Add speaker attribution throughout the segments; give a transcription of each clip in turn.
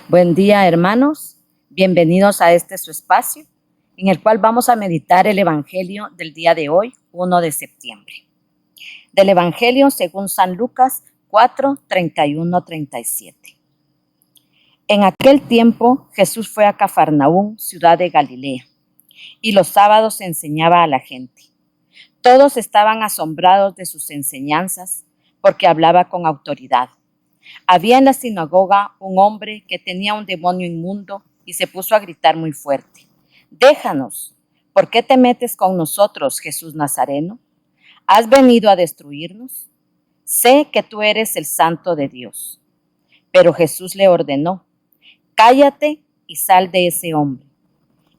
Speaker 1: Buen día, hermanos. Bienvenidos a este su espacio, en el cual vamos a meditar el Evangelio del día de hoy, 1 de septiembre. Del Evangelio según San Lucas 4, 31, 37. En aquel tiempo Jesús fue a Cafarnaúm, ciudad de Galilea, y los sábados enseñaba a la gente. Todos estaban asombrados de sus enseñanzas, porque hablaba con autoridad. Había en la sinagoga un hombre que tenía un demonio inmundo y se puso a gritar muy fuerte: «Déjanos, ¿por qué te metes con nosotros, Jesús Nazareno? ¿Has venido a destruirnos? Sé que tú eres el Santo de Dios». Pero Jesús le ordenó: «Cállate y sal de ese hombre».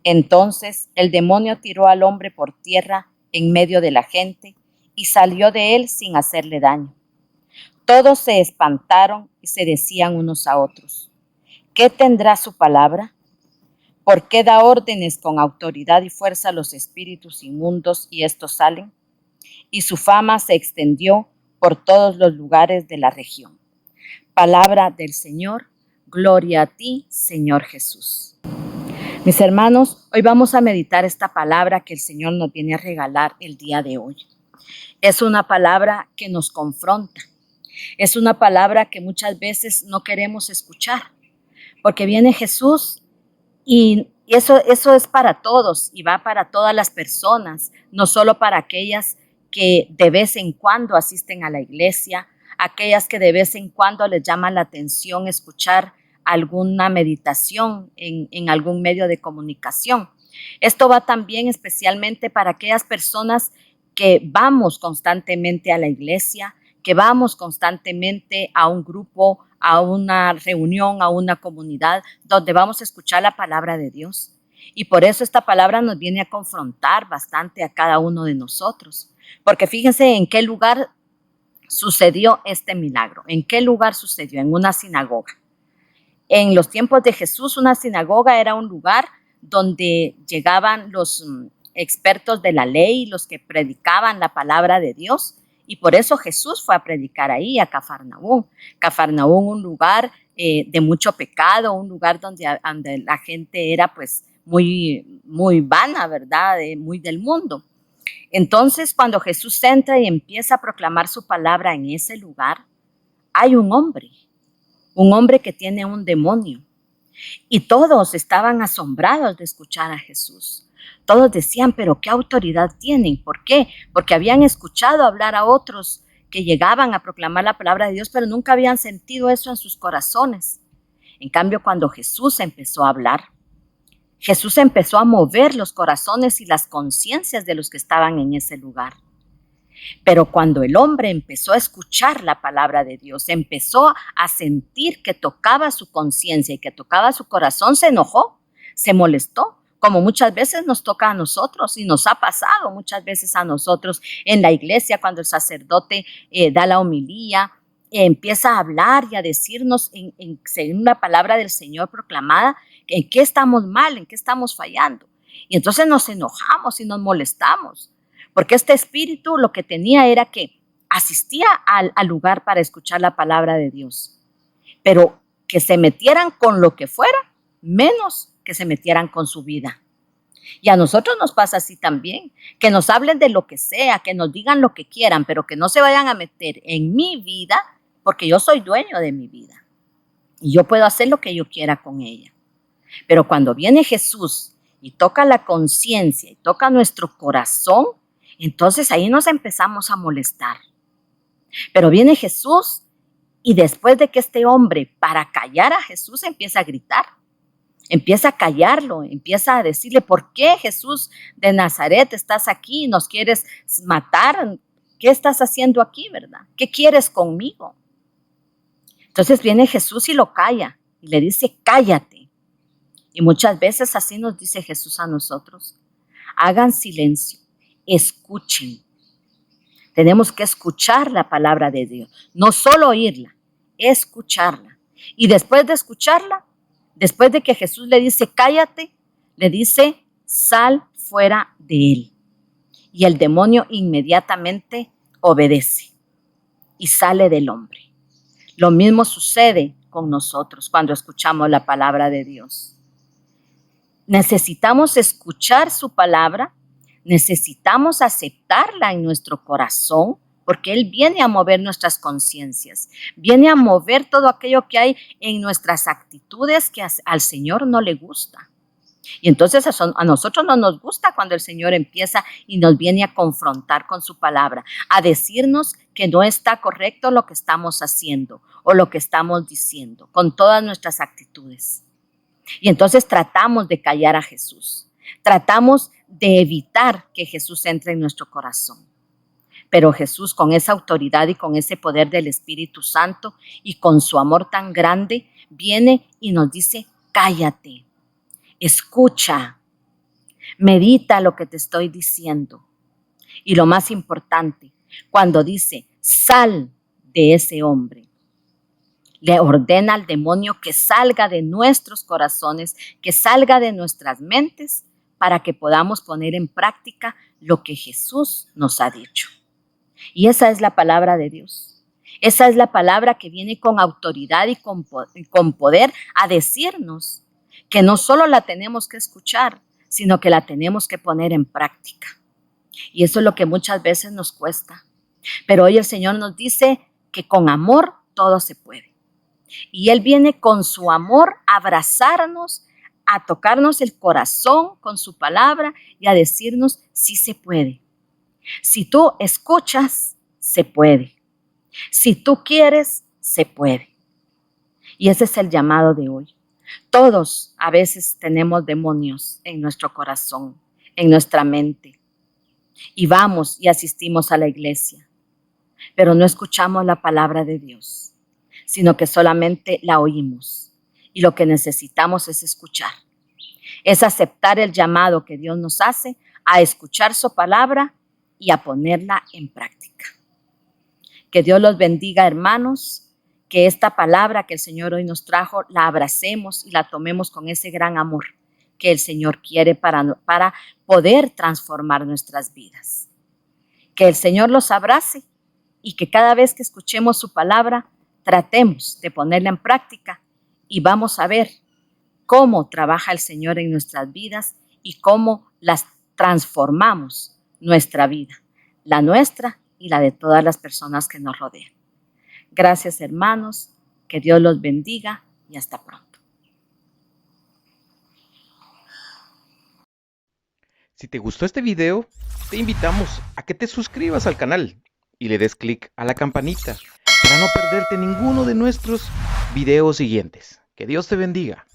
Speaker 1: Entonces el demonio tiró al hombre por tierra en medio de la gente y salió de él sin hacerle daño. Todos se espantaron y se decían unos a otros: ¿qué tendrá su palabra? ¿Por qué da órdenes con autoridad y fuerza a los espíritus inmundos y estos salen? Y su fama se extendió por todos los lugares de la región. Palabra del Señor. Gloria a ti, Señor Jesús. Mis hermanos, hoy vamos a meditar esta palabra que el Señor nos viene a regalar el día de hoy. Es una palabra que nos confronta. Es una palabra que muchas veces no queremos escuchar, porque viene Jesús y eso es para todos y va para todas las personas, no solo para aquellas que de vez en cuando asisten a la iglesia, aquellas que de vez en cuando les llama la atención escuchar alguna meditación en algún medio de comunicación. Esto va también especialmente para aquellas personas que vamos constantemente a la iglesia, que vamos constantemente a un grupo, a una reunión, a una comunidad donde vamos a escuchar la palabra de Dios. Y por eso esta palabra nos viene a confrontar bastante a cada uno de nosotros. Porque fíjense en qué lugar sucedió este milagro. ¿En qué lugar sucedió? En una sinagoga. En los tiempos de Jesús, una sinagoga era un lugar donde llegaban los expertos de la ley, los que predicaban la palabra de Dios. Y por eso Jesús fue a predicar ahí, a Cafarnaúm. Cafarnaúm, un lugar de mucho pecado, un lugar donde la gente era pues muy vana, ¿verdad? Muy del mundo. Entonces, cuando Jesús entra y empieza a proclamar su palabra en ese lugar, hay un hombre que tiene un demonio. Y todos estaban asombrados de escuchar a Jesús. Todos decían, pero ¿qué autoridad tienen? ¿Por qué? Porque habían escuchado hablar a otros que llegaban a proclamar la palabra de Dios, pero nunca habían sentido eso en sus corazones. En cambio, cuando Jesús empezó a hablar, Jesús empezó a mover los corazones y las conciencias de los que estaban en ese lugar. Pero cuando el hombre empezó a escuchar la palabra de Dios, empezó a sentir que tocaba su conciencia y que tocaba su corazón, se enojó, se molestó, como muchas veces nos toca a nosotros y nos ha pasado muchas veces a nosotros en la iglesia cuando el sacerdote da la homilía, empieza a hablar y a decirnos según la palabra del Señor proclamada, en qué estamos mal, en qué estamos fallando. Y entonces nos enojamos y nos molestamos. Porque este espíritu lo que tenía era que asistía al lugar para escuchar la palabra de Dios, pero que se metieran con lo que fuera, menos que se metieran con su vida. Y a nosotros nos pasa así también, que nos hablen de lo que sea, que nos digan lo que quieran, pero que no se vayan a meter en mi vida, porque yo soy dueño de mi vida y yo puedo hacer lo que yo quiera con ella. Pero cuando viene Jesús y toca la conciencia y toca nuestro corazón, entonces ahí nos empezamos a molestar. Pero viene Jesús y después de que este hombre, para callar a Jesús, empieza a gritar, empieza a callarlo, empieza a decirle: ¿por qué, Jesús de Nazaret, estás aquí? ¿Nos quieres matar? ¿Qué estás haciendo aquí, verdad? ¿Qué quieres conmigo? Entonces viene Jesús y lo calla y le dice: cállate. Y muchas veces así nos dice Jesús a nosotros: hagan silencio. Escuchen. Tenemos que escuchar la palabra de Dios, no solo oírla, escucharla. Y después de escucharla, después de que Jesús le dice cállate, le dice: sal fuera de él. Y el demonio inmediatamente obedece y sale del hombre. Lo mismo sucede con nosotros cuando escuchamos la palabra de Dios. Necesitamos escuchar su palabra, necesitamos aceptarla en nuestro corazón, porque Él viene a mover nuestras conciencias, viene a mover todo aquello que hay en nuestras actitudes que al Señor no le gusta. Y entonces a nosotros no nos gusta cuando el Señor empieza y nos viene a confrontar con su palabra, a decirnos que no está correcto lo que estamos haciendo o lo que estamos diciendo con todas nuestras actitudes. Y entonces tratamos de callar a Jesús, tratamos de evitar que Jesús entre en nuestro corazón. Pero Jesús, con esa autoridad y con ese poder del Espíritu Santo y con su amor tan grande, viene y nos dice: cállate, escucha, medita lo que te estoy diciendo. Y lo más importante, cuando dice: sal de ese hombre, le ordena al demonio que salga de nuestros corazones, que salga de nuestras mentes, para que podamos poner en práctica lo que Jesús nos ha dicho. Y esa es la palabra de Dios. Esa es la palabra que viene con autoridad y con poder a decirnos que no solo la tenemos que escuchar, sino que la tenemos que poner en práctica. Y eso es lo que muchas veces nos cuesta. Pero hoy el Señor nos dice que con amor todo se puede. Y Él viene con su amor a abrazarnos, a tocarnos el corazón con su palabra y a decirnos: sí se puede. Si tú escuchas, se puede. Si tú quieres, se puede. Y ese es el llamado de hoy. Todos a veces tenemos demonios en nuestro corazón, en nuestra mente. Y vamos y asistimos a la iglesia, pero no escuchamos la palabra de Dios, sino que solamente la oímos. Y lo que necesitamos es escuchar. Es aceptar el llamado que Dios nos hace a escuchar su palabra y a ponerla en práctica. Que Dios los bendiga, hermanos, que esta palabra que el Señor hoy nos trajo la abracemos y la tomemos con ese gran amor que el Señor quiere para poder transformar nuestras vidas. Que el Señor los abrace y que cada vez que escuchemos su palabra tratemos de ponerla en práctica y vamos a ver cómo trabaja el Señor en nuestras vidas y cómo las transformamos nuestra vida, la nuestra y la de todas las personas que nos rodean. Gracias, hermanos, que Dios los bendiga y hasta pronto.
Speaker 2: Si te gustó este video, te invitamos a que te suscribas al canal y le des clic a la campanita para no perderte ninguno de nuestros videos siguientes. Que Dios te bendiga.